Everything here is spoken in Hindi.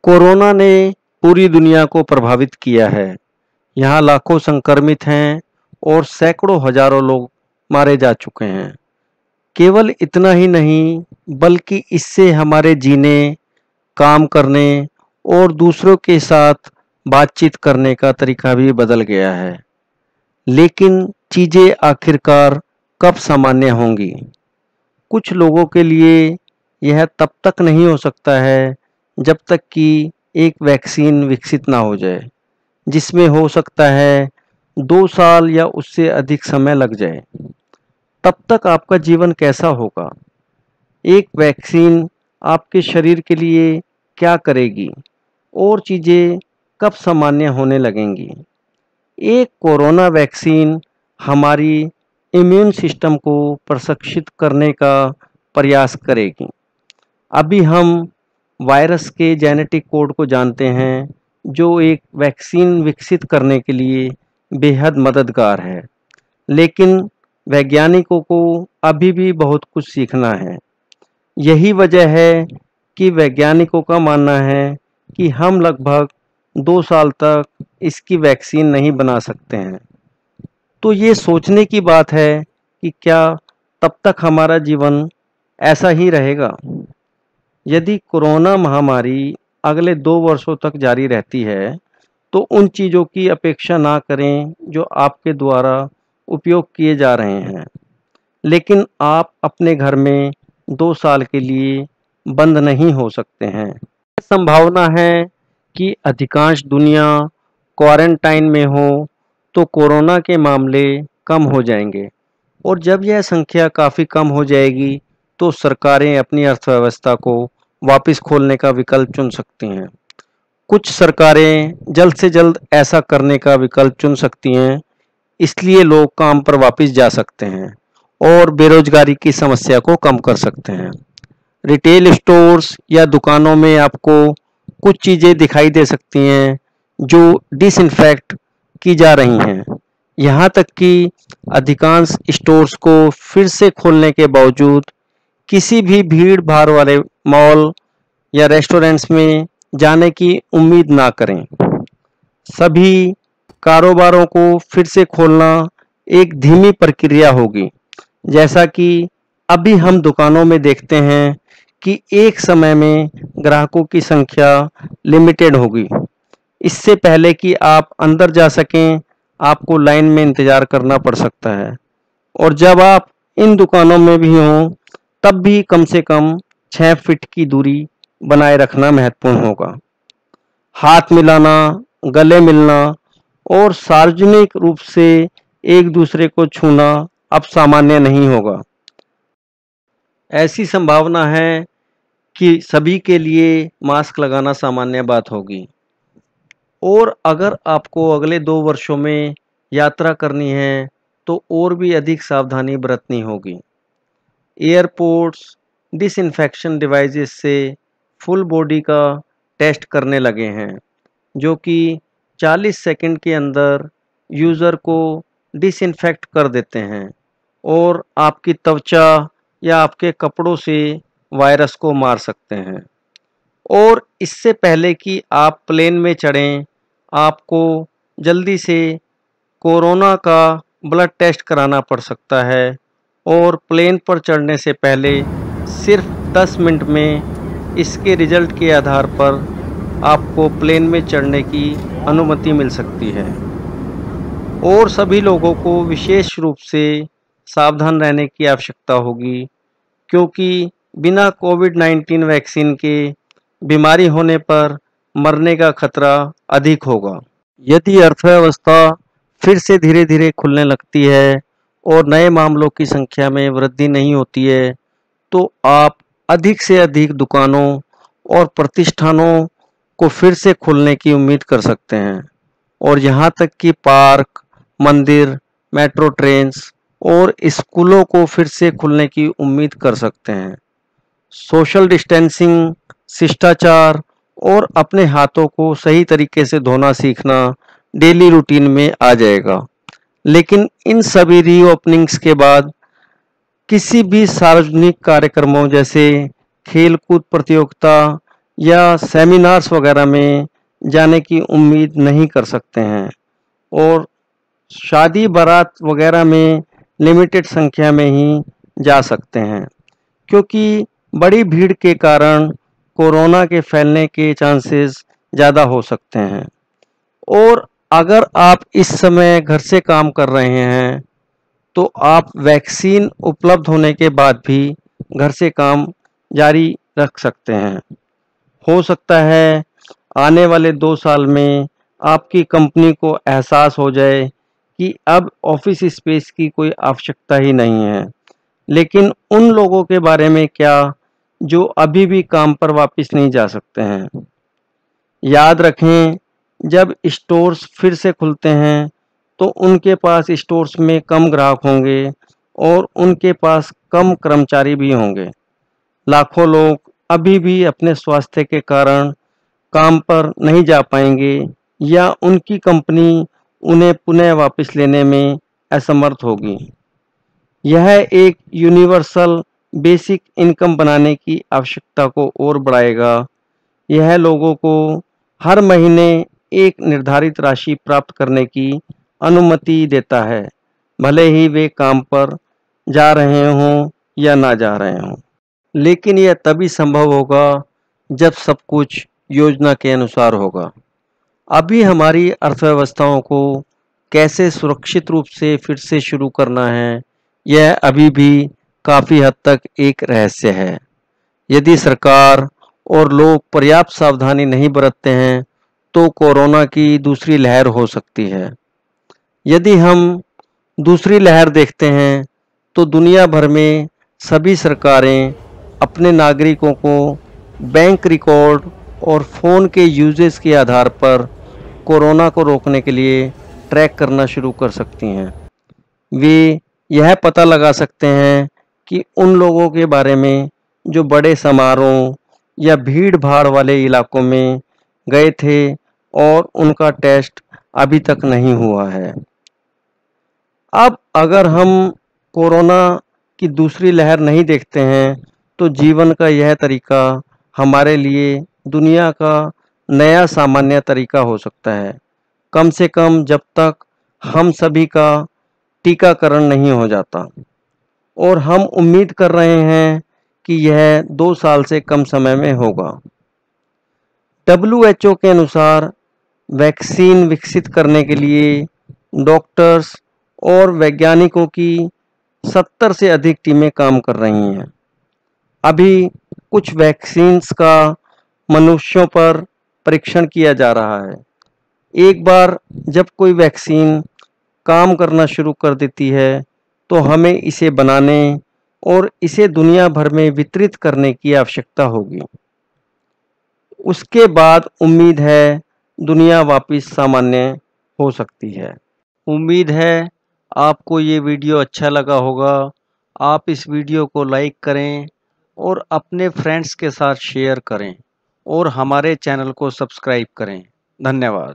कोरोना ने पूरी दुनिया को प्रभावित किया है। यहाँ लाखों संक्रमित हैं और सैकड़ों हजारों लोग मारे जा चुके हैं। केवल इतना ही नहीं, बल्कि इससे हमारे जीने, काम करने और दूसरों के साथ बातचीत करने का तरीका भी बदल गया है। लेकिन चीज़ें आखिरकार कब सामान्य होंगी? कुछ लोगों के लिए यह तब तक नहीं हो सकता है जब तक कि एक वैक्सीन विकसित ना हो जाए, जिसमें हो सकता है 2 साल या उससे अधिक समय लग जाए। तब तक आपका जीवन कैसा होगा? एक वैक्सीन आपके शरीर के लिए क्या करेगी और चीज़ें कब सामान्य होने लगेंगी? एक कोरोना वैक्सीन हमारी इम्यून सिस्टम को प्रशिक्षित करने का प्रयास करेगी। अभी हम वायरस के जेनेटिक कोड को जानते हैं, जो एक वैक्सीन विकसित करने के लिए बेहद मददगार है। लेकिन वैज्ञानिकों को अभी भी बहुत कुछ सीखना है। यही वजह है कि वैज्ञानिकों का मानना है कि हम लगभग 2 साल तक इसकी वैक्सीन नहीं बना सकते हैं। तो ये सोचने की बात है कि क्या तब तक हमारा जीवन ऐसा ही रहेगा? यदि कोरोना महामारी अगले 2 वर्षों तक जारी रहती है, तो उन चीज़ों की अपेक्षा ना करें जो आपके द्वारा उपयोग किए जा रहे हैं। लेकिन आप अपने घर में 2 साल के लिए बंद नहीं हो सकते हैं। संभावना है कि अधिकांश दुनिया क्वारंटाइन में हो तो कोरोना के मामले कम हो जाएंगे, और जब यह संख्या काफ़ी कम हो जाएगी तो सरकारें अपनी अर्थव्यवस्था को वापस खोलने का विकल्प चुन सकती हैं। कुछ सरकारें जल्द से जल्द ऐसा करने का विकल्प चुन सकती हैं, इसलिए लोग काम पर वापस जा सकते हैं और बेरोजगारी की समस्या को कम कर सकते हैं। रिटेल स्टोर्स या दुकानों में आपको कुछ चीज़ें दिखाई दे सकती हैं जो डिसइंफेक्ट की जा रही हैं। यहाँ तक कि अधिकांश स्टोर्स को फिर से खोलने के बावजूद किसी भी भीड़ भाड़ वाले मॉल या रेस्टोरेंट्स में जाने की उम्मीद ना करें। सभी कारोबारों को फिर से खोलना एक धीमी प्रक्रिया होगी। जैसा कि अभी हम दुकानों में देखते हैं कि एक समय में ग्राहकों की संख्या लिमिटेड होगी। इससे पहले कि आप अंदर जा सकें, आपको लाइन में इंतज़ार करना पड़ सकता है। और जब आप इन दुकानों में भी हों, तब भी कम से कम 6 फीट की दूरी बनाए रखना महत्वपूर्ण होगा। हाथ मिलाना, गले मिलना और सार्वजनिक रूप से एक दूसरे को छूना अब सामान्य नहीं होगा। ऐसी संभावना है कि सभी के लिए मास्क लगाना सामान्य बात होगी। और अगर आपको अगले 2 वर्षों में यात्रा करनी है, तो और भी अधिक सावधानी बरतनी होगी। एयरपोर्ट्स डिसइंफेक्शन डिवाइसेस से फुल बॉडी का टेस्ट करने लगे हैं, जो कि 40 सेकंड के अंदर यूज़र को डिसइंफेक्ट कर देते हैं और आपकी त्वचा या आपके कपड़ों से वायरस को मार सकते हैं। और इससे पहले कि आप प्लेन में चढ़ें, आपको जल्दी से कोरोना का ब्लड टेस्ट कराना पड़ सकता है, और प्लेन पर चढ़ने से पहले सिर्फ 10 मिनट में इसके रिजल्ट के आधार पर आपको प्लेन में चढ़ने की अनुमति मिल सकती है। और सभी लोगों को विशेष रूप से सावधान रहने की आवश्यकता होगी, क्योंकि बिना कोविड-19 वैक्सीन के बीमारी होने पर मरने का खतरा अधिक होगा। यदि अर्थव्यवस्था फिर से धीरे-धीरे खुलने लगती है और नए मामलों की संख्या में वृद्धि नहीं होती है, तो आप अधिक से अधिक दुकानों और प्रतिष्ठानों को फिर से खुलने की उम्मीद कर सकते हैं। और यहाँ तक कि पार्क, मंदिर, मेट्रो ट्रेन्स और स्कूलों को फिर से खुलने की उम्मीद कर सकते हैं। सोशल डिस्टेंसिंग, शिष्टाचार और अपने हाथों को सही तरीके से धोना सीखना डेली रूटीन में आ जाएगा। लेकिन इन सभी रीओपनिंग्स के बाद किसी भी सार्वजनिक कार्यक्रमों जैसे खेल-कूद प्रतियोगिता या सेमिनार्स वगैरह में जाने की उम्मीद नहीं कर सकते हैं और शादी बारात वगैरह में लिमिटेड संख्या में ही जा सकते हैं, क्योंकि बड़ी भीड़ के कारण कोरोना के फैलने के चांसेस ज़्यादा हो सकते हैं। और अगर आप इस समय घर से काम कर रहे हैं तो आप वैक्सीन उपलब्ध होने के बाद भी घर से काम जारी रख सकते हैं। हो सकता है आने वाले 2 साल में आपकी कंपनी को एहसास हो जाए कि अब ऑफिस स्पेस की कोई आवश्यकता ही नहीं है। लेकिन उन लोगों के बारे में क्या जो अभी भी काम पर वापस नहीं जा सकते हैं? याद रखें, जब स्टोर्स फिर से खुलते हैं तो उनके पास स्टोर्स में कम ग्राहक होंगे और उनके पास कम कर्मचारी भी होंगे। लाखों लोग अभी भी अपने स्वास्थ्य के कारण काम पर नहीं जा पाएंगे या उनकी कंपनी उन्हें पुनः वापस लेने में असमर्थ होगी। यह एक यूनिवर्सल बेसिक इनकम बनाने की आवश्यकता को और बढ़ाएगा। यह लोगों को हर महीने एक निर्धारित राशि प्राप्त करने की अनुमति देता है, भले ही वे काम पर जा रहे हों या ना जा रहे हों। लेकिन यह तभी संभव होगा जब सब कुछ योजना के अनुसार होगा। अभी हमारी अर्थव्यवस्थाओं को कैसे सुरक्षित रूप से फिर से शुरू करना है, यह अभी भी काफ़ी हद तक एक रहस्य है। यदि सरकार और लोग पर्याप्त सावधानी नहीं बरतते हैं तो कोरोना की दूसरी लहर हो सकती है। यदि हम दूसरी लहर देखते हैं तो दुनिया भर में सभी सरकारें अपने नागरिकों को बैंक रिकॉर्ड और फ़ोन के यूजेस के आधार पर कोरोना को रोकने के लिए ट्रैक करना शुरू कर सकती हैं। वे यह पता लगा सकते हैं कि उन लोगों के बारे में जो बड़े समारोह या भीड़-भाड़ वाले इलाकों में गए थे और उनका टेस्ट अभी तक नहीं हुआ है। अब अगर हम कोरोना की दूसरी लहर नहीं देखते हैं तो जीवन का यह तरीका हमारे लिए दुनिया का नया सामान्य तरीका हो सकता है, कम से कम जब तक हम सभी का टीकाकरण नहीं हो जाता। और हम उम्मीद कर रहे हैं कि यह 2 साल से कम समय में होगा। WHO के अनुसार वैक्सीन विकसित करने के लिए डॉक्टर्स और वैज्ञानिकों की 70 से अधिक टीमें काम कर रही हैं। अभी कुछ वैक्सीन्स का मनुष्यों पर परीक्षण किया जा रहा है। एक बार जब कोई वैक्सीन काम करना शुरू कर देती है तो हमें इसे बनाने और इसे दुनिया भर में वितरित करने की आवश्यकता होगी। उसके बाद उम्मीद है दुनिया वापस सामान्य हो सकती है। उम्मीद है आपको ये वीडियो अच्छा लगा होगा। आप इस वीडियो को लाइक करें और अपने फ्रेंड्स के साथ शेयर करें और हमारे चैनल को सब्सक्राइब करें। धन्यवाद।